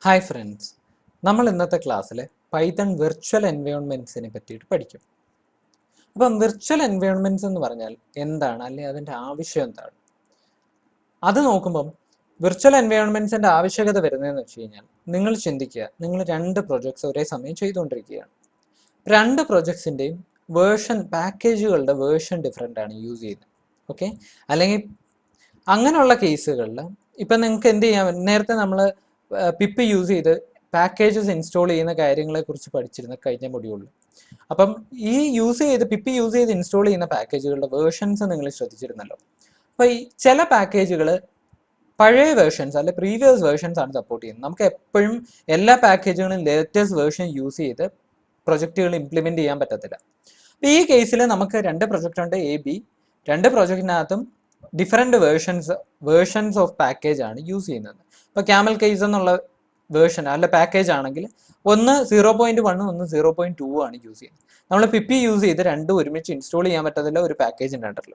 Hi friends, നമ്മൾ ഇന്നത്തെ ക്ലാസ്സിൽ പൈത്തൺ വിർച്വൽ എൻവയോൺമെൻറ്റ്സിനെ പറ്റിയിട്ട് പഠിക്കും. അപ്പം വിർച്വൽ എൻവയോൺമെൻറ്റ്സ് എന്ന് പറഞ്ഞാൽ എന്താണ്, അല്ലെങ്കിൽ അതിൻ്റെ ആവശ്യം എന്താണ്? അത് നോക്കുമ്പം വിർച്വൽ എൻവയോൺമെൻറ്റ്സിൻ്റെ ആവശ്യകത വരുന്നതെന്ന് വെച്ച് കഴിഞ്ഞാൽ, നിങ്ങൾ ചിന്തിക്കുക, നിങ്ങൾ രണ്ട് പ്രൊജക്ട്സ് ഒരേ സമയം ചെയ്തുകൊണ്ടിരിക്കുകയാണ്. രണ്ട് പ്രൊജക്ട്സിൻ്റെയും പാക്കേജുകളുടെ വേർഷൻ ഡിഫറെൻ്റ് ആണ് യൂസ് ചെയ്യുന്നത്. ഓക്കെ, അല്ലെങ്കിൽ അങ്ങനെയുള്ള കേസുകളിൽ ഇപ്പം നിങ്ങൾക്ക് എന്ത് ചെയ്യാം, നേരത്തെ നമ്മൾ പിപ്പ് യൂസ് ചെയ്ത് പാക്കേജസ് ഇൻസ്റ്റാൾ ചെയ്യുന്ന കാര്യങ്ങളെക്കുറിച്ച് പഠിച്ചിരുന്ന കഴിഞ്ഞ മൊഡ്യൂളിൽ. അപ്പം ഈ പിപ്പ് യൂസ് ചെയ്ത് ഇൻസ്റ്റാൾ ചെയ്യുന്ന പാക്കേജുകളുടെ വേർഷൻസ് നിങ്ങൾ ശ്രദ്ധിച്ചിരുന്നല്ലോ. അപ്പോൾ ഈ ചില പാക്കേജുകൾ പഴയ വേർഷൻസ് അല്ലെ പ്രീവിയസ് വേർഷൻസ് ആണ് സപ്പോർട്ട് ചെയ്യുന്നത്. നമുക്ക് എപ്പോഴും എല്ലാ പാക്കേജുകളും ലേറ്റസ്റ്റ് വേർഷൻ യൂസ് ചെയ്ത് പ്രൊജക്റ്റുകൾ ഇംപ്ലിമെൻറ്റ് ചെയ്യാൻ പറ്റത്തില്ല. അപ്പോൾ ഈ കേസിൽ നമുക്ക് രണ്ട് പ്രൊജക്റ്റ് ഉണ്ട്, AB. രണ്ട് പ്രൊജക്റ്റിനകത്തും ഡിഫറെൻറ്റ് വേർഷൻസ് ഓഫ് പാക്കേജ് ആണ് യൂസ് ചെയ്യുന്നത്. ഇപ്പോൾ ക്യാമൽ കേസ് എന്നുള്ള വേർഷൻ അല്ല പാക്കേജ് ആണെങ്കിൽ ഒന്ന് 0.1 ഒന്ന് 0.2 ആണ് യൂസ് ചെയ്യുന്നത്. നമ്മൾ പിപ്പി യൂസ് ചെയ്ത് രണ്ടും ഒരുമിച്ച് ഇൻസ്റ്റാൾ ചെയ്യാൻ പറ്റത്തില്ല ഒരു പാക്കേജിൻ്റെ അണ്ടറിൽ.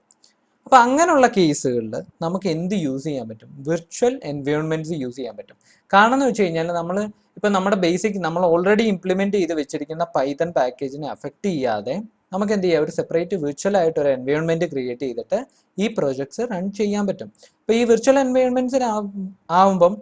അപ്പോൾ അങ്ങനെയുള്ള കേസുകളിൽ നമുക്ക് എന്ത് യൂസ് ചെയ്യാൻ പറ്റും? വിർച്വൽ എൻവയോൺമെൻറ്റ്സ് യൂസ് ചെയ്യാൻ പറ്റും. കാരണം എന്ന് വെച്ച് കഴിഞ്ഞാൽ നമ്മുടെ ബേസിക് നമ്മൾ ഓൾറെഡി ഇംപ്ലിമെൻറ്റ് ചെയ്ത് വെച്ചിരിക്കുന്ന പൈത്തൺ പാക്കേജിനെ അഫക്റ്റ് ചെയ്യാതെ നമുക്ക് എന്ത് ചെയ്യാം, ഒരു സെപ്പറേറ്റ് വിർച്വൽ ആയിട്ട് ഒരു എൻവയോൺമെൻറ്റ് ക്രിയേറ്റ് ചെയ്തിട്ട് ഈ പ്രോജക്ട്സ് റൺ ചെയ്യാൻ പറ്റും. അപ്പോൾ ഈ വിർച്വൽ എൻവയോൺമെൻറ്റ്സിന് ആവുമ്പം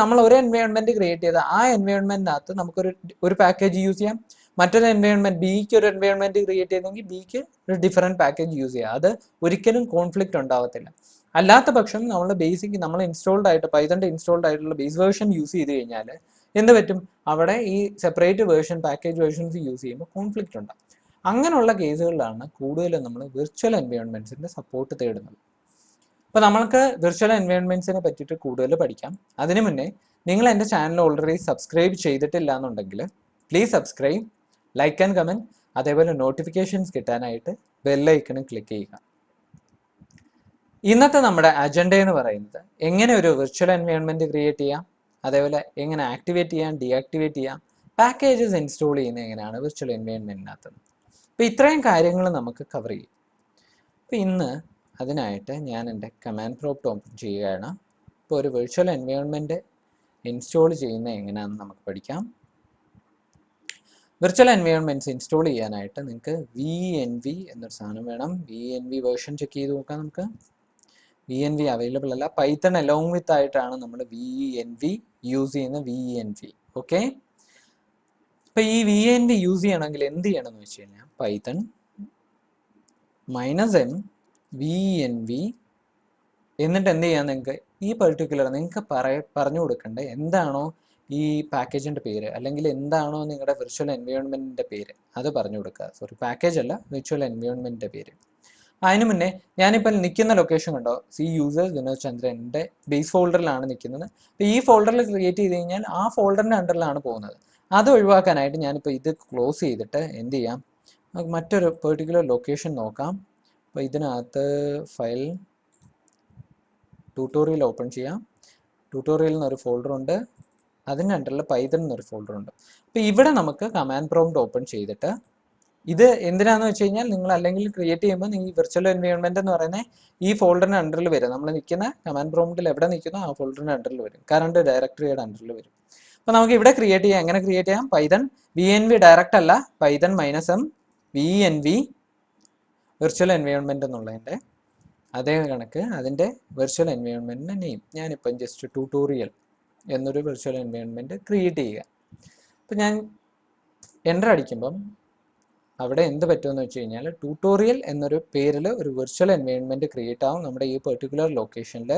നമ്മൾ ഒരു എൻവയോൺമെൻറ്റ് ക്രിയേറ്റ് ചെയ്ത് ആ എൻവയോൺമെൻറ്റിനകത്ത് നമുക്കൊരു പാക്കേജ് യൂസ് ചെയ്യാം. മറ്റൊരു എൻവയോൺമെൻറ്റ് ബിക്ക് ഒരു എൻവയോൺമെൻറ്റ് ക്രിയേറ്റ് ചെയ്തെങ്കിൽ ബിക്ക് ഒരു ഡിഫറെൻറ്റ് പാക്കേജ് യൂസ് ചെയ്യാം. അത് ഒരിക്കലും കോൺഫ്ലിക്റ്റ് ഉണ്ടാവത്തില്ല. അല്ലാത്ത പക്ഷം നമ്മൾ ഇൻസ്റ്റാൾഡ് പൈത്തണിൻ്റെ ഇൻസ്റ്റാൾഡ് ആയിട്ടുള്ള ബേസ് വേർഷൻ യൂസ് ചെയ്ത് കഴിഞ്ഞാൽ എന്ത് പറ്റും, അവിടെ ഈ സെപ്പറേറ്റ് പാക്കേജ് വേർഷൻസ് യൂസ് ചെയ്യുമ്പോൾ കോൺഫ്ലിക്റ്റ് ഉണ്ടാകും. അങ്ങനെയുള്ള കേസുകളിലാണ് കൂടുതലും നമ്മൾ വിർച്വൽ എൻവയോൺമെൻറ്റ്സിൻ്റെ സപ്പോർട്ട് തേടുന്നത്. അപ്പോൾ നമ്മൾക്ക് വിർച്വൽ എൻവയോൺമെൻറ്റ്സിനെ പറ്റിയിട്ട് കൂടുതൽ പഠിക്കാം. അതിനു മുന്നേ നിങ്ങൾ എൻ്റെ ചാനൽ ഓൾറെഡി സബ്സ്ക്രൈബ് ചെയ്തിട്ടില്ല എന്നുണ്ടെങ്കിൽ please subscribe, like and comment, അതേപോലെ നോട്ടിഫിക്കേഷൻസ് കിട്ടാനായിട്ട് ബെല്ലൈക്കണും ക്ലിക്ക് ചെയ്യുക. ഇന്നത്തെ നമ്മുടെ അജണ്ട എന്ന് പറയുന്നത് എങ്ങനെ ഒരു വിർച്വൽ എൻവയോൺമെൻറ്റ് ക്രിയേറ്റ് ചെയ്യാം, അതേപോലെ എങ്ങനെ ആക്ടിവേറ്റ് ചെയ്യാം, ഡീആക്ടിവേറ്റ് ചെയ്യാം, പാക്കേജസ് ഇൻസ്റ്റാൾ ചെയ്യുന്നത് എങ്ങനെയാണ് വിർച്വൽ എൻവയോൺമെൻറ്റിനകത്ത്. അപ്പോൾ ഇത്രയും കാര്യങ്ങൾ നമുക്ക് കവർ ചെയ്യും. അപ്പോൾ ഇന്ന് അതിനായിട്ട് ഞാൻ എൻ്റെ കമാൻഡ് പ്രോംപ്റ്റ് ഓപ്പൺ ചെയ്യുകയാണ്. ഇപ്പോൾ ഒരു വിർച്വൽ എൻവയോൺമെൻറ്റ് ഇൻസ്റ്റാൾ ചെയ്യുന്നത് എങ്ങനെയാണെന്ന് നമുക്ക് പഠിക്കാം. വിർച്വൽ എൻവയോൺമെൻറ്റ്സ് ഇൻസ്റ്റാൾ ചെയ്യാനായിട്ട് നിങ്ങൾക്ക് VNV എന്നൊരു സാധനം വേണം. VNV വേർഷൻ ചെക്ക് ചെയ്ത് നോക്കാം. നമുക്ക് VNV അവൈലബിൾ അല്ല. പൈത്തൺ അലോങ് വിത്ത് ആയിട്ടാണ് നമ്മൾ VNV യൂസ് ചെയ്യുന്ന VNV. ഓക്കെ, അപ്പോൾ ഈ VNV യൂസ് ചെയ്യണമെങ്കിൽ എന്ത് ചെയ്യണമെന്ന് വെച്ച് കഴിഞ്ഞാൽ പൈത്തൺ -m VNV എന്നിട്ട് എന്ത് ചെയ്യാൻ നിങ്ങൾക്ക് ഈ പർട്ടിക്കുലർ നിങ്ങൾക്ക് പറഞ്ഞു കൊടുക്കേണ്ട എന്താണോ ഈ പാക്കേജിൻ്റെ പേര്, അല്ലെങ്കിൽ എന്താണോ നിങ്ങളുടെ വിർച്വൽ എൻവയോൺമെൻറ്റിൻ്റെ പേര്, അത് പറഞ്ഞു കൊടുക്കുക. സോറി, പാക്കേജ് അല്ല, വിർച്വൽ എൻവയോൺമെൻറ്റിൻ്റെ പേര്. അതിന് മുന്നേ ഞാനിപ്പോൾ നിൽക്കുന്ന ലൊക്കേഷൻ കണ്ടോ, യൂസേഴ്സ് വിനോദ് ചന്ദ്രൻ്റെ ബേസ് ഫോൾഡറിലാണ് നിൽക്കുന്നത്. അപ്പോൾ ഈ ഫോൾഡറിൽ ക്രിയേറ്റ് ചെയ്ത് കഴിഞ്ഞാൽ ആ ഫോൾഡറിൻ്റെ അണ്ടറിലാണ് പോകുന്നത്. അത് ഒഴിവാക്കാനായിട്ട് ഞാനിപ്പോൾ ഇത് ക്ലോസ് ചെയ്തിട്ട് എന്ത് ചെയ്യാം, മറ്റൊരു പെർട്ടിക്കുലർ ലൊക്കേഷൻ നോക്കാം. അപ്പോൾ ഇതിനകത്ത് ഫയൽ ട്യൂട്ടോറിയൽ ഓപ്പൺ ചെയ്യാം. ട്യൂട്ടോറിയൽ എന്നൊരു ഫോൾഡർ ഉണ്ട്, അതിൻ്റെ അണ്ടറിൽ പൈത്തൺ എന്നൊരു ഫോൾഡർ ഉണ്ട്. അപ്പോൾ ഇവിടെ നമുക്ക് കമാൻഡ് പ്രോംപ്റ്റ് ഓപ്പൺ ചെയ്തിട്ട് ഇത് എന്തിനാന്ന് വെച്ച് കഴിഞ്ഞാൽ നിങ്ങൾ അല്ലെങ്കിൽ ക്രിയേറ്റ് ചെയ്യുമ്പോൾ ഈ വിർച്വൽ എൻവയോൺമെൻറ്റ് എന്ന് പറയുന്നത് ഈ ഫോൾഡറിൻ്റെ അണ്ടറിൽ വരും. നമ്മൾ നിൽക്കുന്ന കമാൻഡ് പ്രോംപ്റ്റിൽ എവിടെ നിൽക്കുന്നോ ആ ഫോൾഡറിൻ്റെ അണ്ടറിൽ വരും, കറണ്ട് ഡയറക്ടറിയുടെ അണ്ടറിൽ വരും. അപ്പോൾ നമുക്ക് ഇവിടെ ക്രിയേറ്റ് ചെയ്യാം. എങ്ങനെ ക്രിയേറ്റ് ചെയ്യാം? പൈത്തൺ VNV ഡയറക്റ്റ് അല്ല, Python -m VNV virtual environment എന്നുള്ളതിൻ്റെ അതേ കണക്ക് അതിൻ്റെ വിർച്വൽ എൻവയോൺമെൻറ്റിൻ്റെ നെയിം ഞാനിപ്പം ജസ്റ്റ് ട്യൂട്ടോറിയൽ എന്നൊരു വിർച്വൽ എൻവയോൺമെൻറ്റ് ക്രിയേറ്റ് ചെയ്യുക. അപ്പം ഞാൻ എൻ്റർ അടിക്കുമ്പം അവിടെ എന്ത് പറ്റുമെന്ന് വെച്ച് കഴിഞ്ഞാൽ ട്യൂട്ടോറിയൽ എന്നൊരു പേരിൽ ഒരു വിർച്വൽ എൻവയോൺമെൻറ്റ് ക്രിയേറ്റ് ആവും. നമ്മുടെ ഈ പെർട്ടിക്കുലർ ലൊക്കേഷനിൽ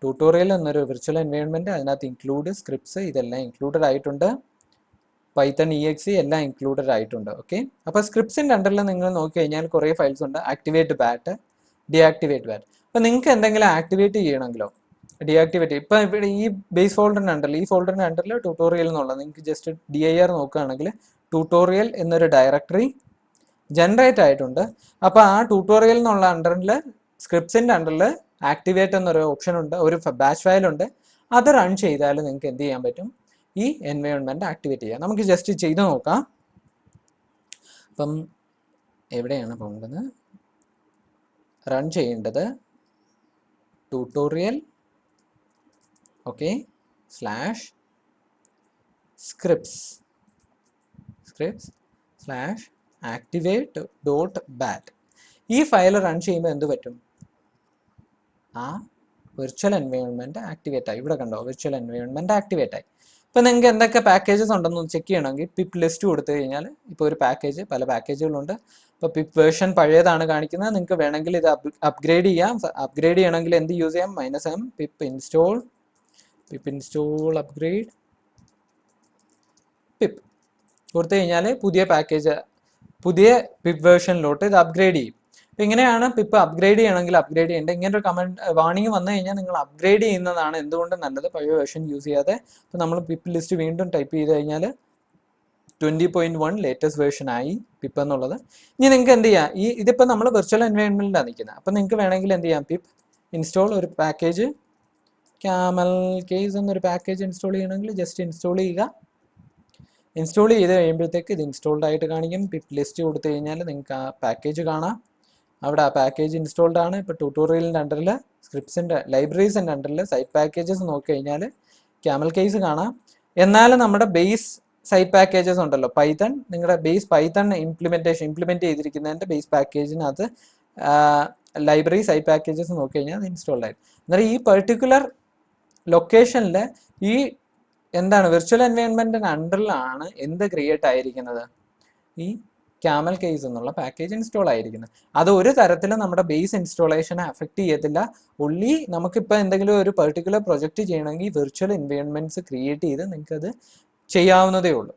ട്യൂട്ടോറിയൽ എന്നൊരു വിർച്വൽ എൻവയോൺമെൻറ്റ്, അതിനകത്ത് ഇൻക്ലൂഡ് സ്ക്രിപ്റ്റ്സ് ഇതെല്ലാം ഇൻക്ലൂഡഡ് ആയിട്ടുണ്ട്, പൈത്തൺ EXE എല്ലാം ഇൻക്ലൂഡഡ് ആയിട്ടുണ്ട്. ഓക്കെ, അപ്പോൾ സ്ക്രിപ്റ്റ്സിൻ്റെ അണ്ടറിൽ നിങ്ങൾ നോക്കി കഴിഞ്ഞാൽ കുറേ ഫയൽസ് ഉണ്ട്. Activate bat, deactivate bat. അപ്പോൾ നിങ്ങൾക്ക് എന്തെങ്കിലും ആക്ടിവേറ്റ് ചെയ്യണമെങ്കിലോ ഡീആക്ടിവേറ്റ്, ഇപ്പോൾ ഇവിടെ ഈ ബേസ് ഫോൾഡറിൻ്റെ അണ്ടറിൽ ഈ ഫോൾഡറിൻ്റെ അണ്ടറിൽ ട്യൂട്ടോറിയൽ എന്നുള്ളത് നിങ്ങൾക്ക് ജസ്റ്റ് DIR നോക്കുകയാണെങ്കിൽ ട്യൂട്ടോറിയൽ എന്നൊരു ഡയറക്ടറി ജനറേറ്റ് ആയിട്ടുണ്ട്. അപ്പോൾ ആ ട്യൂട്ടോറിയൽ എന്നുള്ള അണ്ടറിൽ സ്ക്രിപ്റ്റ്സിൻ്റെ അണ്ടറിൽ ആക്ടിവേറ്റ് എന്നൊരു ഓപ്ഷൻ ഉണ്ട്, ഒരു ബാച്ച് ഫയൽ ഉണ്ട്. അത് റൺ ചെയ്താൽ നിങ്ങൾക്ക് എന്ത് ചെയ്യാൻ പറ്റും, ഈ എൻവയോൺമെൻറ്റ് ആക്ടിവേറ്റ് ചെയ്യാം. നമുക്ക് ജസ്റ്റ് ചെയ്ത് നോക്കാം. അപ്പം എവിടെയാണ് പോകേണ്ടത്? റൺ ചെയ്യേണ്ടത് ട്യൂട്ടോറിയൽ, ഓക്കെ, scripts /activate.bat. ഈ ഫയൽ റൺ ചെയ്യുമ്പോൾ എന്ത് പറ്റും? ആ വിർച്വൽ എൻവയോൺമെന്റ് ആക്ടിവേറ്റ് ആയി. ഇവിടെ കണ്ടോ, വിർച്വൽ എൻവയോൺമെന്റ് ആക്ടിവേറ്റ് ആയി. ഇപ്പം നിങ്ങൾക്ക് എന്തൊക്കെ പാക്കേജസ് ഉണ്ടെന്ന് ചെക്ക് ചെയ്യണമെങ്കിൽ പിപ്പ് ലിസ്റ്റ് കൊടുത്തു കഴിഞ്ഞാൽ ഇപ്പോൾ ഒരു പാക്കേജ്, പല പാക്കേജുകളുണ്ട്. ഇപ്പോൾ പിപ്പ് വേർഷൻ പഴയതാണ് കാണിക്കുന്നത്. നിങ്ങൾക്ക് വേണമെങ്കിൽ ഇത് അപ്ഗ്രേഡ് ചെയ്യാം. അപ്ഗ്രേഡ് ചെയ്യണമെങ്കിൽ എന്ത് യൂസ് ചെയ്യാം? -m pip install upgrade pip കൊടുത്തു കഴിഞ്ഞാൽ പുതിയ പാക്കേജ്, പുതിയ പിപ്പ് വേർഷനിലോട്ട് ഇത് അപ്ഗ്രേഡ് ചെയ്യും. അപ്പം ഇങ്ങനെയാണ് പിപ്പ് അപ്ഗ്രേഡ് ചെയ്യണമെങ്കിൽ അപ്ഗ്രേഡ് ചെയ്യേണ്ടത്. ഇങ്ങനെ ഒരു കമന്റ് വാണിംഗ് വന്നു കഴിഞ്ഞാൽ നിങ്ങൾ അപ്ഗ്രേഡ് ചെയ്യുന്നതാണ് എന്തുകൊണ്ടും നല്ലത്, പഴയ വേർഷൻ യൂസ് ചെയ്യാതെ. അപ്പോൾ നമ്മൾ പിപ്പ് ലിസ്റ്റ് വീണ്ടും ടൈപ്പ് ചെയ്ത് കഴിഞ്ഞാൽ 20.1 ലേറ്റസ്റ്റ് വേർഷൻ ആയി പിപ്പ് എന്നുള്ളത്. ഇനി നിങ്ങൾക്ക് എന്ത് ചെയ്യാം, ഇതിപ്പോൾ നമ്മൾ വിർച്വൽ എൻവയോൺമെന്റിലാണ് നിൽക്കുന്നത്. അപ്പം നിങ്ങൾക്ക് വേണമെങ്കിൽ എന്ത് ചെയ്യാം, പിപ്പ് ഇൻസ്റ്റോൾ ഒരു പാക്കേജ്, ക്യാമൽ കേസ് എന്നൊരു പാക്കേജ് ഇൻസ്റ്റാൾ ചെയ്യണമെങ്കിൽ ജസ്റ്റ് ഇൻസ്റ്റാൾ ചെയ്യുക. ഇൻസ്റ്റാൾ ചെയ്ത് കഴിയുമ്പോഴത്തേക്ക് ഇത് ഇൻസ്റ്റാൾഡ് ആയിട്ട് കാണിക്കും. പിപ്പ് ലിസ്റ്റ് കൊടുത്തു കഴിഞ്ഞാൽ നിങ്ങൾക്ക് ആ പാക്കേജ് കാണാം. അവിടെ ആ പാക്കേജ് ഇൻസ്റ്റാൾഡ് ആണ്. ഇപ്പോൾ ട്യൂട്ടോറിയലിൻ്റെ അണ്ടറിൽ, സ്ക്രിപ്റ്റ്സിൻ്റെ ലൈബ്രറീസിൻ്റെ അണ്ടറിൽ സൈറ്റ് പാക്കേജസ് നോക്കി കഴിഞ്ഞാൽ ക്യാമൽ കേസ് കാണാം. എന്നാലും നമ്മുടെ ബേസ് സൈറ്റ് പാക്കേജസ് ഉണ്ടല്ലോ, പൈത്തൺ, നിങ്ങളുടെ ബേസ് പൈത്തൺ ഇംപ്ലിമെൻറ്റ് ചെയ്തിരിക്കുന്നതിൻ്റെ ബേസ് പാക്കേജിനകത്ത് ലൈബ്രറി സൈറ്റ് പാക്കേജസ് നോക്കി കഴിഞ്ഞാൽ അത് ഇൻസ്റ്റാൾഡ് ആയി. അന്നേരം ഈ പെർട്ടിക്കുലർ ലൊക്കേഷനിൽ ഈ എന്താണ് വിർച്വൽ എൻവയോൺമെൻറ്റിന് അണ്ടറിലാണ് എന്ത് ക്രിയേറ്റ് ആയിരിക്കുന്നത്, ഈ ക്യാമൽ കേസ് എന്നുള്ള പാക്കേജ് ഇൻസ്റ്റാൾ ആയിരിക്കുന്നത്. അത് ഒരു തരത്തിലും നമ്മുടെ ബേസ് ഇൻസ്റ്റാളേഷനെ അഫക്റ്റ് ചെയ്യത്തില്ല. ഒൺലി നമുക്കിപ്പോൾ എന്തെങ്കിലും ഒരു പെർട്ടിക്കുലർ പ്രൊജക്റ്റ് ചെയ്യണമെങ്കിൽ വിർച്വൽ എൻവയോൺമെൻറ്റ്സ് ക്രിയേറ്റ് ചെയ്ത് നിങ്ങൾക്കത് ചെയ്യാവുന്നതേ ഉള്ളൂ.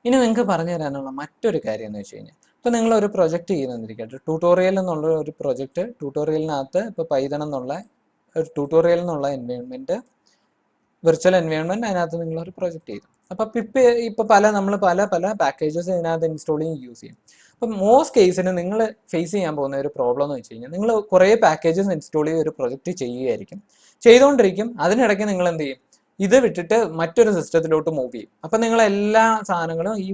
ഇനി നിങ്ങൾക്ക് പറഞ്ഞു തരാനുള്ള മറ്റൊരു കാര്യം എന്ന് വെച്ച് കഴിഞ്ഞാൽ, ഇപ്പോൾ നിങ്ങളൊരു പ്രൊജക്റ്റ് ചെയ്യുന്നിരിക്കട്ടെ, ട്യൂട്ടോറിയൽ എന്നുള്ള ഒരു പ്രൊജക്റ്റ്, ട്യൂട്ടോറിയലിനകത്ത് ഇപ്പോൾ പൈതൺ എന്നുള്ള ഒരു ട്യൂട്ടോറിയൽ എന്നുള്ള എൻവയോൺമെൻറ്റ്, വിർച്വൽ എൻവയോൺമെൻറ്റ്, അതിനകത്ത് നിങ്ങളൊരു പ്രൊജക്റ്റ് ചെയ്തു. അപ്പോൾ പിപ്പ് ഇപ്പോൾ നമ്മൾ പല പാക്കേജസ് ഇതിനകത്ത് ഇൻസ്റ്റാളിങ് യൂസ് ചെയ്യും. അപ്പം മോസ്റ്റ് കേസിന് നിങ്ങൾ ഫേസ് ചെയ്യാൻ പോകുന്ന ഒരു പ്രോബ്ലം എന്ന് വെച്ച് കഴിഞ്ഞാൽ, നിങ്ങൾ കുറേ പാക്കേജസ് ഇൻസ്റ്റാൾ ചെയ്ത് ഒരു പ്രൊജക്റ്റ് ചെയ്തുകൊണ്ടിരിക്കും. അതിനിടയ്ക്ക് നിങ്ങൾ എന്ത് ചെയ്യും, ഇത് വിട്ടിട്ട് മറ്റൊരു സിസ്റ്റത്തിലോട്ട് മൂവ് ചെയ്യും. അപ്പം നിങ്ങൾ എല്ലാ സാധനങ്ങളും ഈ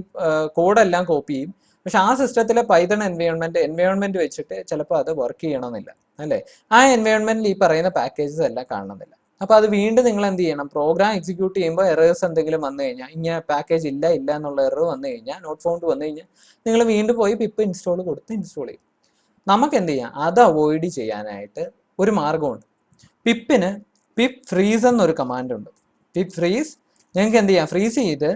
കോഡെല്ലാം കോപ്പി ചെയ്യും. പക്ഷെ ആ സിസ്റ്റത്തിലെ പൈതൺ എൻവയോൺമെന്റ് വെച്ചിട്ട് ചിലപ്പോൾ അത് വർക്ക് ചെയ്യണമെന്നില്ല, അല്ലേ? ആ എൻവയോൺമെന്റിൽ ഈ പറയുന്ന പാക്കേജസ് എല്ലാം കാണണമെന്നില്ല. അപ്പോൾ അത് വീണ്ടും നിങ്ങൾ എന്ത് ചെയ്യണം, പ്രോഗ്രാം എക്സിക്യൂട്ട് ചെയ്യുമ്പോൾ എറേഴ്സ് എന്തെങ്കിലും വന്നു കഴിഞ്ഞാൽ, ഇങ്ങനെ പാക്കേജ് ഇല്ല എന്നുള്ള എറർ വന്നു കഴിഞ്ഞാൽ, നോട്ട് ഫൗണ്ട് വന്നു കഴിഞ്ഞാൽ, നിങ്ങൾ വീണ്ടും പോയി പിപ്പ് ഇൻസ്റ്റാൾ കൊടുത്ത് ഇൻസ്റ്റാൾ ചെയ്യും. നമുക്ക് എന്ത് ചെയ്യാം, അത് അവോയ്ഡ് ചെയ്യാനായിട്ട് ഒരു മാർഗമുണ്ട്. പിപ്പ് ഫ്രീസ് എന്നൊരു കമാൻഡ് ഉണ്ട്. പിപ്പ് ഫ്രീസ്, നിങ്ങൾക്ക് എന്ത് ചെയ്യാം, ഫ്രീസ് ചെയ്ത്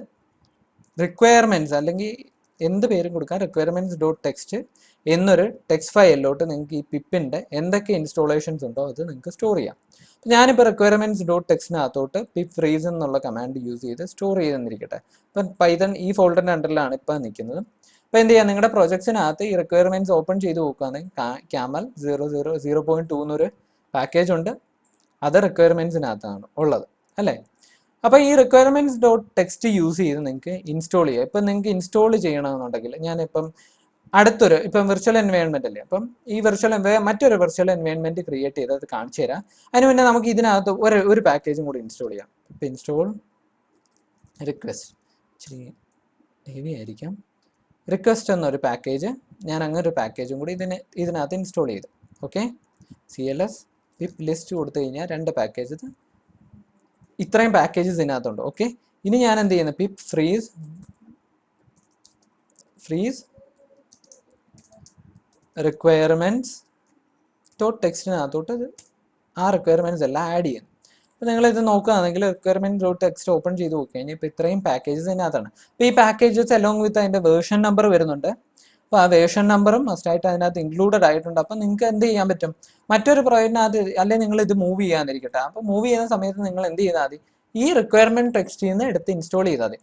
റിക്വയർമെന്റ്സ് അല്ലെങ്കിൽ എന്ത് പേരും കൊടുക്കാം, requirements.txt എന്നൊരു ടെക്സ്റ്റ് ഫയലിലോട്ട് നിങ്ങൾക്ക് ഈ പിപ്പിൻ്റെ എന്തൊക്കെ ഇൻസ്റ്റാളേഷൻസ് ഉണ്ടോ അത് നിങ്ങൾക്ക് സ്റ്റോർ ചെയ്യാം. ഞാനിപ്പോൾ requirements.txt പിപ്പ് ഫ്രീസ് എന്നുള്ള കമാൻഡ് യൂസ് ചെയ്ത് സ്റ്റോർ ചെയ്തെന്നിരിക്കട്ടെ. ഇപ്പം പൈതൺ ഈ ഫോൾഡറിൻ്റെ അണ്ടറിലാണ് ഇപ്പം നിൽക്കുന്നത്. അപ്പോൾ എന്ത് ചെയ്യാം, നിങ്ങളുടെ പ്രൊജക്ട്സിനകത്ത് ഈ റിക്വയർമെന്റ്സ് ഓപ്പൺ ചെയ്ത് നോക്കുകയാണെങ്കിൽ ക്യാമൽ 0.2 എന്നൊരു പാക്കേജ് ഉണ്ട്. അത് റിക്വയർമെന്റ്സിനകത്താണ് ഉള്ളത്, അല്ലേ? അപ്പോൾ ഈ requirements.txt യൂസ് ചെയ്ത് നിങ്ങൾക്ക് ഇൻസ്റ്റാൾ ചെയ്യാം. ഇപ്പം നിങ്ങൾക്ക് ഇൻസ്റ്റാൾ ചെയ്യണമെന്നുണ്ടെങ്കിൽ, ഞാനിപ്പം ഇപ്പം വിർച്വൽ എൻവയോൺമെന്റ് അല്ലേ, അപ്പം ഈ മറ്റൊരു വിർച്വൽ എൻവയോൺമെന്റ് ക്രിയേറ്റ് ചെയ്ത് അത് കാണിച്ചു തരാം. അതിന് മുന്നേ നമുക്ക് ഇതിനകത്ത് ഒരു പാക്കേജും കൂടി ഇൻസ്റ്റാൾ ചെയ്യാം. ഇപ്പം ഇൻസ്റ്റാൾ റിക്വസ്റ്റ്, ഇച്ചിരി ഹെവി ആയിരിക്കാം. റിക്വസ്റ്റ് എന്നൊരു പാക്കേജ്, ഞാൻ അങ്ങനെ ഒരു പാക്കേജും കൂടി ഇതിനകത്ത് ഇൻസ്റ്റാൾ ചെയ്തു. ഓക്കെ, CLS പിപ്പ് ലിസ്റ്റ് കൊടുത്തു കഴിഞ്ഞാൽ 2 പാക്കേജസ്, ഇത്രയും പാക്കേജസ് ഇതിനകത്തുണ്ട്. ഓക്കെ, ഇനി ഞാൻ എന്ത് ചെയ്യുന്നത്, പിപ്പ് ഫ്രീസ് requirements.txt ആ റിക്വയർമെന്റ്സ് എല്ലാം ആഡ് ചെയ്യുന്നു. അപ്പോൾ നിങ്ങളിത് നോക്കുകയാണെങ്കിൽ requirements.txt ഓപ്പൺ ചെയ്ത് നോക്കി കഴിഞ്ഞാൽ ഇപ്പോൾ ഇത്രയും പാക്കേജസ് ഇതിനകത്താണ്. അപ്പോൾ ഈ പാക്കേജസ് അലോങ് വിത്ത് അതിൻ്റെ വേർഷൻ നമ്പർ വരുന്നുണ്ട്. അപ്പോൾ ആ വേർഷൻ നമ്പറും മസ്റ്റായിട്ട് അതിനകത്ത് ഇൻക്ലൂഡഡ് ആയിട്ടുണ്ട്. അപ്പോൾ നിങ്ങൾക്ക് എന്ത് ചെയ്യാൻ പറ്റും, മറ്റൊരു പ്രോജക്റ്റിനകത്ത് അല്ലെങ്കിൽ നിങ്ങൾ ഇത് മൂവ് ചെയ്യാന്നിരിക്കട്ടെ, അപ്പോൾ മൂവ് ചെയ്യുന്ന സമയത്ത് നിങ്ങൾ എന്ത് ചെയ്താൽ മതി, ഈ requirement.txt നിന്ന് എടുത്ത് ഇൻസ്റ്റാൾ ചെയ്താൽ മതി.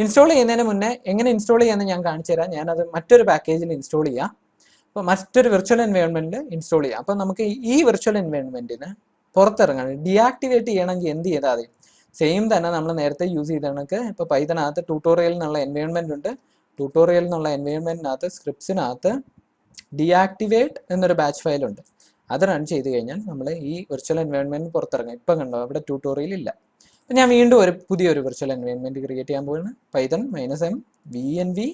ഇൻസ്റ്റാൾ ചെയ്യുന്നതിന് മുന്നേ എങ്ങനെ ഇൻസ്റ്റാൾ ചെയ്യാമെന്ന് ഞാൻ കാണിച്ചു തരാം. ഞാനത് മറ്റൊരു പാക്കേജിൽ ഇൻസ്റ്റാൾ ചെയ്യാം. അപ്പോൾ മറ്റൊരു വിർച്വൽ എൻവയോൺമെന്റിൽ ഇൻസ്റ്റാൾ ചെയ്യാം. അപ്പോൾ നമുക്ക് ഈ വിർച്വൽ എൻവയോൺമെന്റിന് പുറത്തിറങ്ങാൻ ഡീആക്ടിവേറ്റ് ചെയ്യണമെങ്കിൽ എന്ത് ചെയ്താൽ മതി, സെയിം തന്നെ നമ്മൾ നേരത്തെ യൂസ് ചെയ്ത കണക്ക് ഇപ്പോൾ പൈതണകത്ത് ട്യൂട്ടോറിയൽ എന്നുള്ള എൻവയോൺമെന്റ് ഉണ്ട്. ട്യൂട്ടോറിയൽ എന്നുള്ള എൻവയോൺമെന്റിനകത്ത് സ്ക്രിപ്റ്റ്സിനകത്ത് ഡീആക്ടിവേറ്റ് എന്നൊരു ബാച്ച് ഫയലുണ്ട്. അത് റൺ ചെയ്ത് കഴിഞ്ഞാൽ നമ്മൾ ഈ വിർച്വൽ എൻവയോൺമെന്റ് പുറത്തിറങ്ങും. ഇപ്പം കണ്ടോ, അവിടെ ട്യൂട്ടോറിയൽ ഇല്ല. അപ്പം ഞാൻ വീണ്ടും പുതിയൊരു വിർച്വൽ എൻവയോൺമെന്റ് ക്രിയേറ്റ് ചെയ്യാൻ പോവുകയാണ്. പൈതൺ -m -v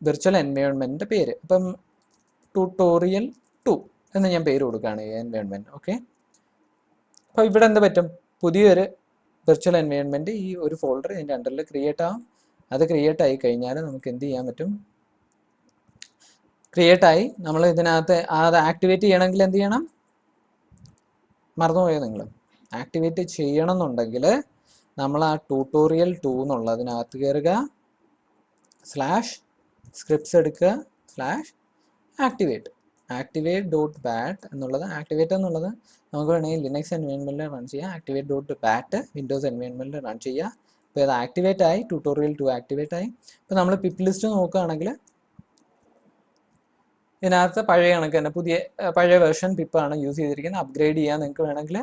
വിർച്വൽ എൻവയോൺമെന്റിന്റെ പേര്. അപ്പം ട്യൂട്ടോറിയൽ 2 ഞാൻ പേര് കൊടുക്കുകയാണ് ഈ എൻവയോൺമെന്റ്. ഓക്കെ, അപ്പോൾ ഇവിടെ എന്ത് പറ്റും, പുതിയൊരു വിർച്വൽ എൻവയോൺമെൻറ്റ് ഈ ഒരു ഫോൾഡർ ഇതിൻ്റെ അണ്ടറിൽ ക്രിയേറ്റ് ആവും. അത് ക്രിയേറ്റ് ആയി കഴിഞ്ഞാൽ നമുക്ക് എന്ത് ചെയ്യാൻ പറ്റും, ക്രിയേറ്റ് ആയി നമ്മൾ ഇതിനകത്ത് അത് ആക്ടിവേറ്റ് ചെയ്യണമെങ്കിൽ എന്ത് ചെയ്യണം, മറന്നുപോയോ നിങ്ങൾ, ആക്ടിവേറ്റ് ചെയ്യണം എന്നുണ്ടെങ്കിൽ നമ്മൾ ആ ട്യൂട്ടോറിയൽ 2 എന്നുള്ളതിനകത്ത് കയറുക, /scripts എടുക്കുക, /activate activate.bat എന്നുള്ളത്, ആക്ടിവേറ്റ് എന്നുള്ളത് നമുക്ക് വേണമെങ്കിൽ ലിനക്സ് എൻവയോൺമെൻറ്റിൽ റൺ ചെയ്യാം, activate.bat വിൻഡോസ് എൻവയോൺമെൻറ്റിൽ റൺ ചെയ്യുക. അപ്പോൾ ഇത് ആക്ടിവേറ്റ് ആയി, ട്യൂട്ടോറിയൽ 2 ആക്ടിവേറ്റ് ആയി. ഇപ്പോൾ നമ്മൾ പിപ്പ് ലിസ്റ്റ് നോക്കുകയാണെങ്കിൽ ഇതിനകത്ത് പഴയ കണക്ക് തന്നെ പഴയ വേർഷൻ പിപ്പാണ് യൂസ് ചെയ്തിരിക്കുന്നത്. അപ്ഗ്രേഡ് ചെയ്യാൻ നിങ്ങൾക്ക് വേണമെങ്കിൽ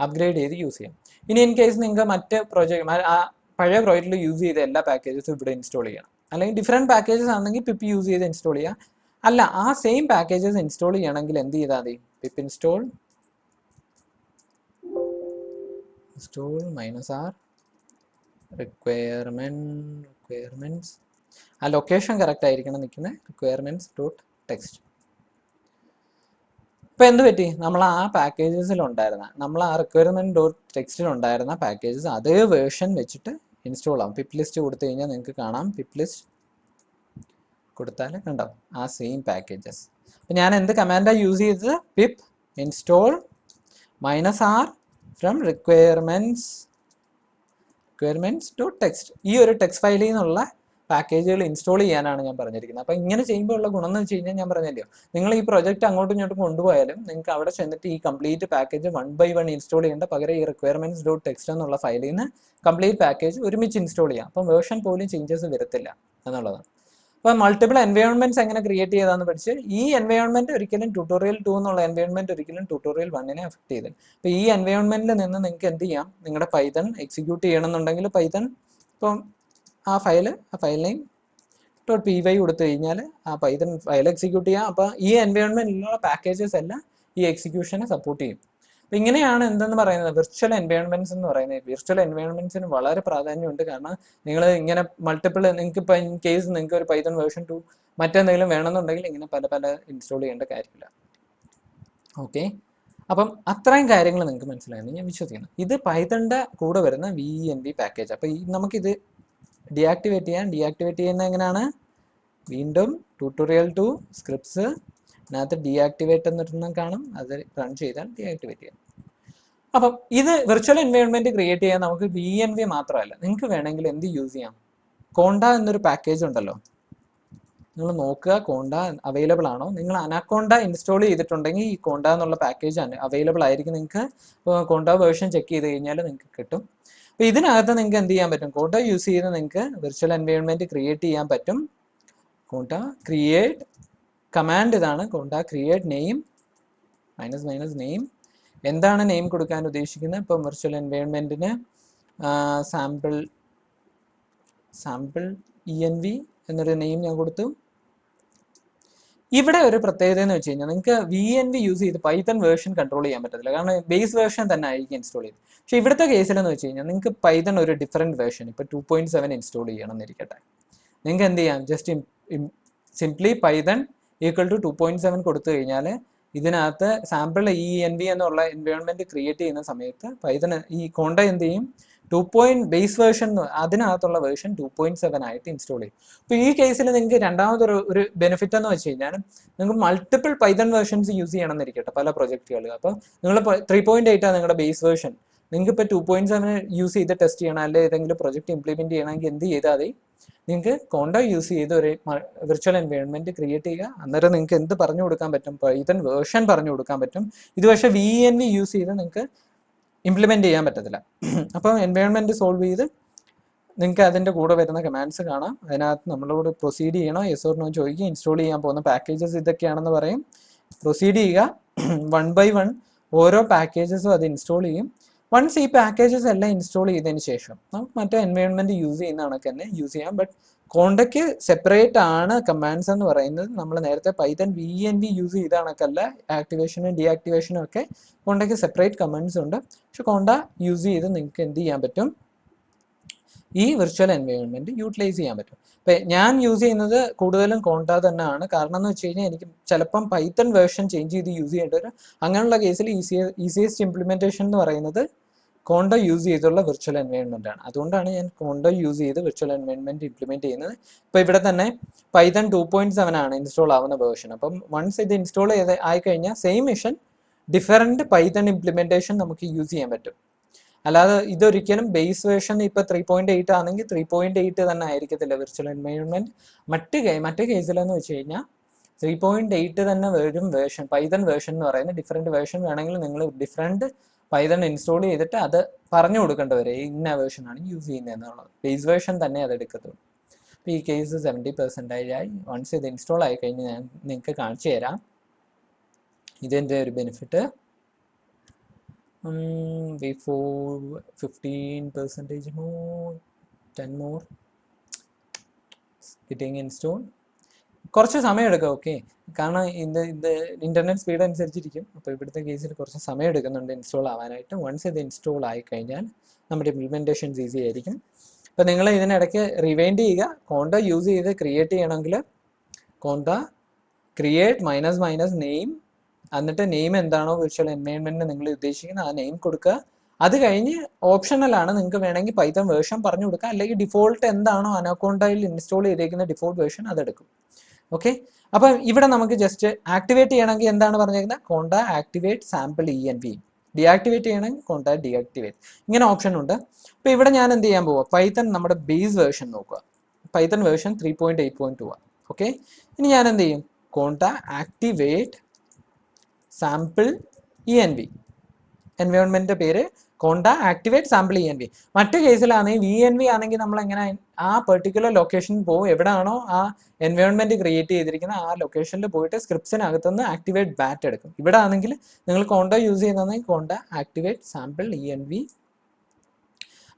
അപ്ഗ്രേഡ് ചെയ്ത് യൂസ് ചെയ്യാം. ഇനി ഇൻ കേസ് നിങ്ങൾക്ക് മറ്റ് പ്രോജക്റ്റ് ആ പഴയ പ്രോജക്റ്റിൽ യൂസ് ചെയ്ത എല്ലാ പാക്കേജസും ഇവിടെ ഇൻസ്റ്റാൾ ചെയ്യണം, അല്ലെങ്കിൽ ഡിഫറെൻറ്റ് പാക്കേജസ് ആണെങ്കിൽ പിപ്പ് യൂസ് ചെയ്ത് ഇൻസ്റ്റാൾ ചെയ്യുക. അല്ല, ആ സെയിം പാക്കേജസ് ഇൻസ്റ്റാൾ ചെയ്യണമെങ്കിൽ എന്ത് ചെയ്താൽ മതി, പിപ്പ് ഇൻസ്റ്റോൾ -r requirements ആ ലൊക്കേഷൻ കറക്റ്റ് ആയിരിക്കണം നിൽക്കുന്നത്, requirements.txt. ഇപ്പോൾ എന്ത് പറ്റി, നമ്മൾ ആ പാക്കേജസിലുണ്ടായിരുന്ന നമ്മൾ ആ requirement.txt പാക്കേജസ് അതേ വേർഷൻ വെച്ചിട്ട് ഇൻസ്റ്റാൾ ആവും. പിപ്പ് ലിസ്റ്റ് കൊടുത്തു കഴിഞ്ഞാൽ നിങ്ങൾക്ക് കാണാം, പിപ്പ് ലിസ്റ്റ് കൊടുത്താൽ കണ്ടാവും ആ സെയിം പാക്കേജസ്. അപ്പോൾ ഞാൻ എന്ത് കമാൻഡാണ് യൂസ് ചെയ്തത്, pip install -r from requirements.txt. ഈ ഒരു ടെക്സ്റ്റ് ഫയലിൽ നിന്നുള്ള പാക്കേജുകൾ ഇൻസ്റ്റാൾ ചെയ്യാനാണ് ഞാൻ പറഞ്ഞിരിക്കുന്നത്. അപ്പോൾ ഇങ്ങനെ ചെയ്യുമ്പോൾ ഉള്ള ഗുണം എന്ന് വെച്ച് കഴിഞ്ഞാൽ ഞാൻ പറഞ്ഞല്ലോ, നിങ്ങൾ ഈ പ്രൊജക്റ്റ് അങ്ങോട്ടും ഇങ്ങോട്ടും കൊണ്ടുപോയാലും നിങ്ങൾക്ക് അവിടെ ചെന്നിട്ട് ഈ കംപ്ലീറ്റ് പാക്കേജ് 1 by 1 ഇൻസ്റ്റാൾ ചെയ്യേണ്ട പകരം ഈ requirements.txt എന്നുള്ള ഫയലിൽ നിന്ന് കംപ്ലീറ്റ് പാക്കേജ് ഒരുമിച്ച് ഇൻസ്റ്റാൾ ചെയ്യാം. അപ്പം വേർഷൻ പോലും ചേഞ്ചസ് വരത്തില്ല എന്നുള്ളതാണ്. അപ്പോൾ മൾട്ടിപ്പിൾ എൻവയോൺമെന്റ്സ് എങ്ങനെ ക്രിയേറ്റ് ചെയ്താന്ന് പഠിച്ച്, ഈ എൻവയോൺമെന്റ് ഒരിക്കലും ട്യൂട്ടോറിയൽ 2 എന്നുള്ള എൻവയോൺമെന്റ് ഒരിക്കലും ട്യൂട്ടോറിയൽ 1നെ അഫക്ട് ചെയ്തില്ല. അപ്പോൾ ഈ എൻവയോൺമെന്റിൽ നിന്ന് നിങ്ങൾക്ക് എന്ത് ചെയ്യാം, നിങ്ങളുടെ പൈത്തൺ എക്സിക്യൂട്ട് ചെയ്യണമെന്നുണ്ടെങ്കിൽ പൈത്തൺ ഇപ്പം ആ ഫയൽ നെയിം .py കൊടുത്തു കഴിഞ്ഞാൽ ആ പൈത്തൺ ഫയൽ എക്സിക്യൂട്ട് ചെയ്യാം. അപ്പോൾ ഈ എൻവയോൺമെന്റിലുള്ള പാക്കേജസ് എല്ലാം ഈ എക്സിക്യൂഷനെ സപ്പോർട്ട് ചെയ്യും. അപ്പോൾ ഇങ്ങനെയാണ് എന്തെന്ന് പറയുന്നത് വിർച്വൽ എൻവയോൺമെന്റ്സ് എന്ന് പറയുന്നത്. വിർച്വൽ എൻവയോൺമെന്റ്സിന് വളരെ പ്രാധാന്യമുണ്ട്. കാരണം നിങ്ങൾ ഇങ്ങനെ മൾട്ടിപ്പിൾ, നിങ്ങൾക്ക് ഇപ്പോൾ ഇൻ കേസ് നിങ്ങൾക്ക് ഒരു പൈത്തൺ വേർഷൻ 2 മറ്റെന്തെങ്കിലും വേണമെന്നുണ്ടെങ്കിൽ ഇങ്ങനെ പല ഇൻസ്റ്റാൾ ചെയ്യേണ്ട കാര്യമില്ല. ഓക്കെ, അപ്പം അത്രയും കാര്യങ്ങൾ നിങ്ങൾക്ക് മനസ്സിലായെന്ന് ഞാൻ വിശ്വസിക്കുന്നു. ഇത് പൈത്തണിൻ്റെ കൂടെ വരുന്ന VNV പാക്കേജ്. അപ്പോൾ നമുക്കിത് ഡീആക്ടിവേറ്റ് ചെയ്യുന്നത് എങ്ങനെയാണ്, വീണ്ടും ട്യൂട്ടോറിയൽ 2 സ്ക്രിപ്റ്റ്സ് അതിനകത്ത് ഡീആക്ടിവേറ്റ് എന്നിട്ടൊന്നും കാണും, അത് റൺ ചെയ്താൽ ഡീആക്ടിവേറ്റ് ചെയ്യാം. അപ്പം ഇത് വിർച്വൽ എൻവയോൺമെന്റ് ക്രിയേറ്റ് ചെയ്യാൻ നമുക്ക് VNV മാത്രമല്ല, നിങ്ങൾക്ക് വേണമെങ്കിൽ എന്ത് യൂസ് ചെയ്യാം, കോണ്ട എന്നൊരു പാക്കേജ് ഉണ്ടല്ലോ, നിങ്ങൾ നോക്കുക കോണ്ട അവൈലബിൾ ആണോ. നിങ്ങൾ അനാക്കോണ്ട ഇൻസ്റ്റാൾ ചെയ്തിട്ടുണ്ടെങ്കിൽ ഈ കോണ്ട എന്നുള്ള പാക്കേജ് അവൈലബിൾ ആയിരിക്കും. നിങ്ങൾക്ക് കോണ്ട വേർഷൻ ചെക്ക് ചെയ്ത് കഴിഞ്ഞാൽ നിങ്ങൾക്ക് കിട്ടും. അപ്പോൾ ഇതിനകത്ത് നിങ്ങൾക്ക് എന്ത് ചെയ്യാൻ പറ്റും, കോണ്ട യൂസ് ചെയ്ത് നിങ്ങൾക്ക് വിർച്വൽ എൻവയോൺമെന്റ് ക്രിയേറ്റ് ചെയ്യാൻ പറ്റും. കോണ്ട ക്രിയേറ്റ് കമാൻഡ് ഇതാണ്, കോണ്ട ക്രിയേറ്റ് നെയിം -നെയിം. എന്താണ് നെയിം കൊടുക്കാൻ ഉദ്ദേശിക്കുന്നത്, ഇപ്പം വിർച്വൽ എൻവയോൺമെന്റിന് സാമ്പിൾ ENV എന്നൊരു നെയിം ഞാൻ കൊടുത്തു. ഇവിടെ ഒരു പ്രത്യേകത എന്ന് വെച്ച് കഴിഞ്ഞാൽ നിങ്ങൾക്ക് VNV യൂസ് ചെയ്ത് പൈത്തൺ വേർഷൻ കൺട്രോൾ ചെയ്യാൻ പറ്റത്തില്ല, കാരണം ബേസ് വേർഷൻ തന്നെ ആയിരിക്കും ഇൻസ്റ്റാൾ ചെയ്ത്. പക്ഷേ ഇവിടുത്തെ കേസിലെന്ന് വെച്ച് കഴിഞ്ഞാൽ നിങ്ങൾക്ക് പൈത്തൺ ഒരു ഡിഫറെൻറ്റ് വേർഷൻ ഇപ്പോൾ 2.7 ഇൻസ്റ്റാൾ ചെയ്യണം എന്നിരിക്കട്ടെ, നിങ്ങൾക്ക് എന്ത് ചെയ്യാം, ജസ്റ്റ് സിംപ്ലി പൈത്തൺ = 2.7 കൊടുത്തു കഴിഞ്ഞാൽ ഇതിനകത്ത് സാമ്പിൾ ENV എന്നുള്ള എൻവയോൺമെന്റ് ക്രിയേറ്റ് ചെയ്യുന്ന സമയത്ത് പൈത്തൺ ഈ കോണ്ട എന്ത് ചെയ്യും, ബേസ് വേർഷൻ അതിനകത്തുള്ള വേർഷൻ 2.7 ആയിട്ട് ഇൻസ്റ്റാൾ ചെയ്യും. അപ്പോൾ ഈ കേസിൽ നിങ്ങൾക്ക് രണ്ടാമതൊരു ബെനിഫിറ്റ് എന്ന് വെച്ച് കഴിഞ്ഞാൽ നിങ്ങൾക്ക് മൾട്ടിപ്പിൾ പൈത്തൺ വേർഷൻസ് യൂസ് ചെയ്യണമെന്നിരിക്കട്ടെ പല പ്രൊജക്റ്റുകൾ. അപ്പോൾ നിങ്ങൾ 3.8 ആണ് നിങ്ങളുടെ ബേസ് വേർഷൻ, നിങ്ങൾക്ക് ഇപ്പോൾ 2.7 യൂസ് ചെയ്ത് ടെസ്റ്റ് ചെയ്യണം, അല്ലെങ്കിൽ ഏതെങ്കിലും പ്രൊജക്റ്റ് ഇംപ്ലിമെന്റ് ചെയ്യണമെങ്കിൽ എന്ത് ചെയ്താൽ മതി, നിങ്ങൾക്ക് കോണ്ട യൂസ് ചെയ്ത് ഒരു വിർച്വൽ എൻവയോൺമെന്റ് ക്രിയേറ്റ് ചെയ്യുക. അന്നേരം നിങ്ങൾക്ക് എന്ത് പറഞ്ഞു കൊടുക്കാൻ പറ്റും, പൈത്തൺ വേർഷൻ പറഞ്ഞു കൊടുക്കാൻ പറ്റും. ഇത് പക്ഷേ VNV യൂസ് ചെയ്ത് നിങ്ങൾക്ക് ഇംപ്ലിമെന്റ് ചെയ്യാൻ പറ്റത്തില്ല. അപ്പോൾ എൻവയോൺമെന്റ് സോൾവ് ചെയ്ത് നിങ്ങൾക്ക് അതിൻ്റെ കൂടെ വരുന്ന കമാൻഡ്സ് കാണാം. അതിനകത്ത് നമ്മളോട് പ്രൊസീഡ് ചെയ്യണോ യെസ് ഓർ നോ ചോദിക്കുക, ഇൻസ്റ്റാൾ ചെയ്യാൻ പോകുന്ന പാക്കേജസ് ഇതൊക്കെയാണെന്ന് പറയും, പ്രൊസീഡ് ചെയ്യുക. 1 by 1 ഓരോ പാക്കേജസും അത് ഇൻസ്റ്റാൾ ചെയ്യും. വൺസ് ഈ പാക്കേജസ് എല്ലാം ഇൻസ്റ്റാൾ ചെയ്തതിന് ശേഷം നമുക്ക് മറ്റേ എൻവയോൺമെന്റ് യൂസ് ചെയ്യുന്ന കണക്ക് തന്നെ യൂസ് ചെയ്യാം. ബട്ട് കോണ്ടയ്ക്ക് സെപ്പറേറ്റ് ആണ് കമാൻഡ്സ് എന്ന് പറയുന്നത്. നമ്മൾ നേരത്തെ പൈത്തൺ VNV യൂസ് ചെയ്ത കണക്കല്ല, ആക്ടിവേഷനും ഡീആക്ടിവേഷനും ഒക്കെ കോണ്ടയ്ക്ക് സെപ്പറേറ്റ് കമാൻഡ്സ് ഉണ്ട്. പക്ഷെ കോണ്ട യൂസ് ചെയ്ത് നിങ്ങൾക്ക് എന്ത് ചെയ്യാൻ പറ്റും, ഈ വിർച്വൽ എൻവയോൺമെന്റ് യൂട്ടിലൈസ് ചെയ്യാൻ പറ്റും. ഇപ്പം ഞാൻ യൂസ് ചെയ്യുന്നത് കൂടുതലും കോണ്ട തന്നെയാണ്. കാരണം എന്ന് വെച്ച് കഴിഞ്ഞാൽ എനിക്ക് ചിലപ്പം പൈത്തൺ വേർഷൻ ചേഞ്ച് ചെയ്ത് യൂസ് ചെയ്യേണ്ടി വരും. അങ്ങനെയുള്ള കേസിൽ ഈസിയസ്റ്റ് ഇംപ്ലിമെന്റേഷൻ എന്ന് പറയുന്നത് കോണ്ടോ യൂസ് ചെയ്തുള്ള വിർച്വൽ എൻവയോൺമെന്റ് ആണ്. അതുകൊണ്ടാണ് ഞാൻ കോണ്ടോ യൂസ് ചെയ്ത് വിർച്വൽ എൻവയോൺമെന്റ് ഇംപ്ലിമെന്റ് ചെയ്യുന്നത്. ഇപ്പോൾ ഇവിടെ തന്നെ പൈത്തൺ 2.7 ആണ് ഇൻസ്റ്റാൾ ആവുന്ന വേർഷൻ. അപ്പം വൺസ് ഇത് ഇൻസ്റ്റാൾ ചെയ്ത് ആയിക്കഴിഞ്ഞാൽ same mission different Python implementation നമുക്ക് യൂസ് ചെയ്യാൻ പറ്റും. അല്ലാതെ ഇതൊരിക്കലും ബേസ് വേർഷൻ ഇപ്പോൾ 3.8 ആണെങ്കിൽ 3.8 തന്നെ ആയിരിക്കത്തില്ല വിർച്വൽ എൻവയോൺമെന്റ്. മറ്റേ കേസിലെന്ന് വെച്ച് കഴിഞ്ഞാൽ 3.8 തന്നെ വരും വേർഷൻ. പൈത്തൺ വേർഷൻ എന്ന് പറയുന്നത് ഡിഫറെൻറ്റ് വേർഷൻ വേണമെങ്കിൽ നിങ്ങൾ ഡിഫറെൻറ്റ് പൈത്തൺ ഇൻസ്റ്റാൾ ചെയ്തിട്ട് അത് പറഞ്ഞു കൊടുക്കേണ്ടവരെ ഇന്ന വേർഷൻ ആണ് യൂസ് ചെയ്യുന്നത് എന്നുള്ളത്. ബേസ് വേർഷൻ തന്നെ അത് എടുക്കത്തുള്ളൂ. അപ്പോൾ ഈ കേസ് 70% ആയി. വൺസ് ഇത് ഇൻസ്റ്റാൾ ആയി കഴിഞ്ഞ് ഞാൻ നിങ്ങൾക്ക് കാണിച്ചു തരാം ഇതിൻ്റെ ഒരു benefit. before 15% more, 10 more getting installed. കുറച്ച് സമയം എടുക്കും. ഓക്കെ, കാരണം ഇത് ഇന്റർനെറ്റ് സ്പീഡ് അനുസരിച്ചിരിക്കും. അപ്പോൾ ഇവിടുത്തെ കേസിൽ കുറച്ച് സമയം എടുക്കുന്നുണ്ട് ഇൻസ്റ്റാൾ ആവാനായിട്ട്. വൺസ് ഇത് ഇൻസ്റ്റാൾ ആയി കഴിഞ്ഞാൽ നമ്മുടെ ഇംപ്ലിമെൻറ്റേഷൻസ് ഈസി ആയിരിക്കും. അപ്പോൾ നിങ്ങൾ ഇതിനിടയ്ക്ക് റിവൈൻഡ് ചെയ്യുക. കോണ്ട യൂസ് ചെയ്ത് ക്രിയേറ്റ് ചെയ്യണമെങ്കിൽ കോണ്ട ക്രിയേറ്റ് -- നെയിം, എന്നിട്ട് നെയിം എന്താണോ വിർച്വൽ എൻവയോൺമെന്റിന് നിങ്ങൾ ഉദ്ദേശിക്കുന്നത് ആ നെയിം കൊടുക്കുക. അത് കഴിഞ്ഞ് ഓപ്ഷണലാണ്, നിങ്ങൾക്ക് വേണമെങ്കിൽ പൈത്തൺ വേർഷൻ പറഞ്ഞു കൊടുക്കുക, അല്ലെങ്കിൽ ഡിഫോൾട്ട് എന്താണോ അനക്കോണ്ടയിൽ ഇൻസ്റ്റാൾ ചെയ്തേക്കുന്ന ഡിഫോൾട്ട് വേർഷൻ അതെടുക്കും. ഓക്കെ, അപ്പം ഇവിടെ നമുക്ക് ജസ്റ്റ് ആക്ടിവേറ്റ് ചെയ്യണമെങ്കിൽ എന്താണ് പറഞ്ഞേക്കുന്നത്, കോണ്ട ആക്ടിവേറ്റ് സാമ്പിൾ env. ഡീആക്ടിവേറ്റ് ചെയ്യണമെങ്കിൽ കോണ്ട ഡീആക്ടിവേറ്റ്. ഇങ്ങനെ ഓപ്ഷൻ ഉണ്ട്. അപ്പോൾ ഇവിടെ ഞാൻ എന്ത് ചെയ്യാൻ പോവാം, പൈത്തൺ നമ്മുടെ ബേസ് വേർഷൻ നോക്കുക. പൈത്തൺ വേർഷൻ 3.8.2 ആണ്. ഓക്കെ, ഇനി ഞാൻ എന്ത് ചെയ്യും, കോണ്ട ആക്ടിവേറ്റ് സാമ്പിൾ env. എൻവയോൺമെന്റിന്റെ പേര് കോണ്ട ആക്ടിവേറ്റ് സാമ്പിൾ env. മറ്റു കേസിലാണെങ്കിൽ VNV ആണെങ്കിൽ നമ്മൾ എങ്ങനെ ആ പെർട്ടിക്കുലർ ലൊക്കേഷനിൽ പോകും, എവിടെയാണോ ആ എൻവയോൺമെന്റ് ക്രിയേറ്റ് ചെയ്തിരിക്കുന്ന ആ ലൊക്കേഷനിൽ പോയിട്ട് സ്ക്രിപ്റ്റ്സിനകത്തുനിന്ന് ആക്ടിവേറ്റ് ബാറ്റ് എടുക്കും. ഇവിടെ ആണെങ്കിൽ നിങ്ങൾ കോണ്ട യൂസ് ചെയ്യുന്നതെങ്കിൽ കോണ്ട ആക്ടിവേറ്റ് സാമ്പിൾ env.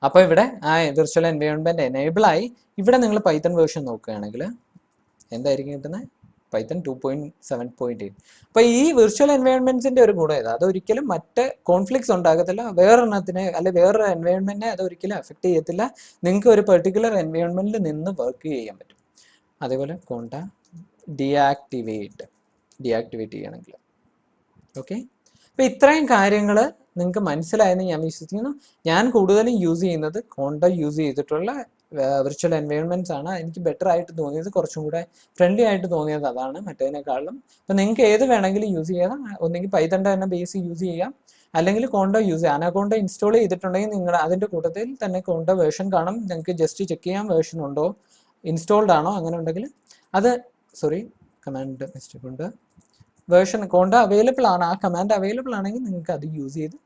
അപ്പോൾ ഇവിടെ ആ വിർച്വൽ എൻവയോൺമെന്റ് എനേബിൾ ആയി. ഇവിടെ നിങ്ങൾ പൈത്തൺ വേർഷൻ നോക്കുകയാണെങ്കിൽ എന്തായിരിക്കും കിട്ടുന്നത്, പൈത്തൺ 2.7.8. അപ്പോൾ ഈ വിർച്വൽ എൻവയോൺമെന്റ്സിന്റെ ഒരു ഗുണം ഏതാ, അതൊരിക്കലും മറ്റ് കോൺഫ്ലിക്ട്സ് ഉണ്ടാകത്തില്ല. വേറൊരെണ്ണത്തിനെ അല്ലെങ്കിൽ വേറൊരു എൻവയോൺമെന്റിനെ അതൊരിക്കലും എഫക്ട് ചെയ്യത്തില്ല. നിങ്ങൾക്ക് ഒരു പെർട്ടിക്കുലർ എൻവയോൺമെന്റിൽ നിന്ന് വർക്ക് ചെയ്യാൻ പറ്റും. അതേപോലെ കോണ്ട ഡീആക്ടിവേറ്റ് ചെയ്യണമെങ്കിൽ. ഓക്കെ, അപ്പോൾ ഇത്രയും കാര്യങ്ങൾ നിങ്ങൾക്ക് മനസ്സിലായെന്ന് ഞാൻ വിശ്വസിക്കുന്നു. ഞാൻ കൂടുതലും യൂസ് ചെയ്യുന്നത് കോണ്ട യൂസ് ചെയ്തിട്ടുള്ള വിർച്വൽ എൻവയോൺമെന്റ്സ് ആണ്. എനിക്ക് ബെറ്റർ ആയിട്ട് തോന്നിയത്, കുറച്ചും കൂടെ ഫ്രണ്ട്ലി ആയിട്ട് തോന്നിയത് അതാണ് മറ്റേതിനേക്കാളും. അപ്പം നിങ്ങൾക്ക് ഏത് വേണമെങ്കിലും യൂസ് ചെയ്യാം. ഒന്നെങ്കിൽ പൈത്തണിൻ്റെ തന്നെ ബേസ് യൂസ് ചെയ്യാം, അല്ലെങ്കിൽ കോണ്ട യൂസ് ചെയ്യാം. അനക്കോണ്ട ഇൻസ്റ്റാൾ ചെയ്തിട്ടുണ്ടെങ്കിൽ നിങ്ങൾ അതിൻ്റെ കൂട്ടത്തിൽ തന്നെ കോണ്ട വേർഷൻ കാണും. നിങ്ങൾക്ക് ജസ്റ്റ് ചെക്ക് ചെയ്യാം വേർഷൻ ഉണ്ടോ, ഇൻസ്റ്റാൾഡ് ആണോ. അങ്ങനെ ഉണ്ടെങ്കിൽ അത് കമാൻഡ് മിസ്റ്റേക്ക് ഉണ്ട്, വേർഷൻ കോണ്ട അവൈലബിൾ ആണ്, ആ കമാൻഡ് അവൈലബിൾ ആണെങ്കിൽ നിങ്ങൾക്ക് അത് യൂസ് ചെയ്ത്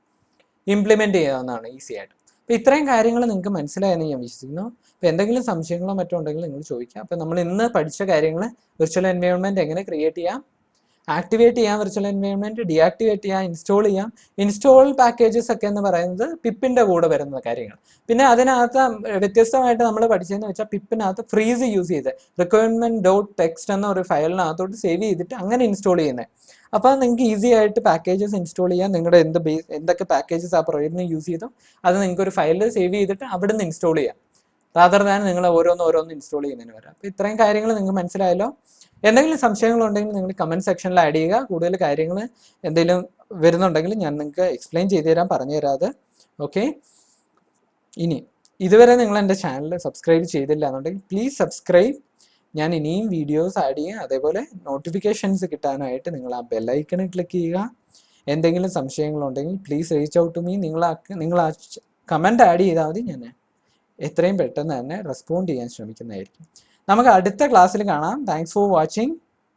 ഇംപ്ലിമെൻറ്റ് ചെയ്യാവുന്നതാണ് ഈസി ആയിട്ട്. അപ്പോൾ ഇത്രയും കാര്യങ്ങൾ നിങ്ങൾക്ക് മനസ്സിലായെന്ന് ഞാൻ വിശ്വസിക്കുന്നു. അപ്പോൾ എന്തെങ്കിലും സംശയങ്ങളോ മറ്റോ ഉണ്ടെങ്കിൽ നിങ്ങൾ ചോദിക്കാം. അപ്പോൾ നമ്മൾ ഇന്ന് പഠിച്ച കാര്യങ്ങൾ, വിർച്വൽ എൻവയോൺമെൻറ്റ് എങ്ങനെ ക്രിയേറ്റ് ചെയ്യാം, ആക്ടിവേറ്റ് ചെയ്യാം വിർച്വൽ എൻവയോൺമെൻറ്റ്, ഡീആക്ടിവേറ്റ് ചെയ്യാം, ഇൻസ്റ്റാൾ ചെയ്യാം. ഇൻസ്റ്റാൾ പാക്കേജസ് ഒക്കെ എന്ന് പറയുന്നത് പിപ്പിൻ്റെ കൂടെ വരുന്ന കാര്യങ്ങൾ. പിന്നെ അതിനകത്ത് വ്യത്യസ്തമായിട്ട് നമ്മൾ പഠിച്ചതെന്ന് വെച്ചാൽ പിപ്പിനകത്ത് ഫ്രീസ് യൂസ് ചെയ്ത് requirement.txt എന്ന ഒരു ഫയലിനകത്തോട്ട് സേവ് ചെയ്തിട്ട് അങ്ങനെ ഇൻസ്റ്റാൾ ചെയ്യുന്നത്. അപ്പോൾ നിങ്ങൾക്ക് ഈസി ആയിട്ട് പാക്കേജസ് ഇൻസ്റ്റാൾ ചെയ്യാം. നിങ്ങളുടെ എന്തൊക്കെ പാക്കേജസ് ആ പ്രൊജക്റ്റിന് യൂസ് ചെയ്തോ അത് നിങ്ങൾക്ക് ഒരു ഫയലിൽ സേവ് ചെയ്തിട്ട് അവിടെ നിന്ന് ഇൻസ്റ്റാൾ ചെയ്യാം, റാദർ ദാൻ നിങ്ങൾ ഓരോന്ന് ഇൻസ്റ്റാൾ ചെയ്യുന്നതിന് വരാം. അപ്പോൾ ഇത്രയും കാര്യങ്ങൾ നിങ്ങൾക്ക് മനസ്സിലായല്ലോ. എന്തെങ്കിലും സംശയങ്ങളുണ്ടെങ്കിൽ നിങ്ങൾ കമൻറ്റ് സെക്ഷനിൽ ആഡ് ചെയ്യുക. കൂടുതൽ കാര്യങ്ങൾ എന്തെങ്കിലും വരുന്നുണ്ടെങ്കിൽ ഞാൻ നിങ്ങൾക്ക് എക്സ്പ്ലെയിൻ ചെയ്തു തരാം, പറഞ്ഞു തരാതെ. ഓക്കെ, ഇനി ഇതുവരെ നിങ്ങൾ എൻ്റെ ചാനൽ സബ്സ്ക്രൈബ് ചെയ്തില്ല എന്നുണ്ടെങ്കിൽ പ്ലീസ് സബ്സ്ക്രൈബ്. ഞാൻ ഇനിയും വീഡിയോസ് ആഡ് ചെയ്യുക. അതേപോലെ നോട്ടിഫിക്കേഷൻസ് കിട്ടാനായിട്ട് നിങ്ങൾ ആ ബെല്ലൈക്കണിൽ ക്ലിക്ക് ചെയ്യുക. എന്തെങ്കിലും സംശയങ്ങളുണ്ടെങ്കിൽ please reach out to me. നിങ്ങൾ ആ കമൻറ്റ് ആഡ് ചെയ്താൽ മതി, ഞാൻ എത്രയും പെട്ടെന്ന് തന്നെ റെസ്പോണ്ട് ചെയ്യാൻ ശ്രമിക്കുന്നതായിരിക്കും. നമുക്ക് അടുത്ത ക്ലാസ്സിൽ കാണാം. Thanks for watching.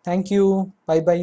Thank you. Bye bye.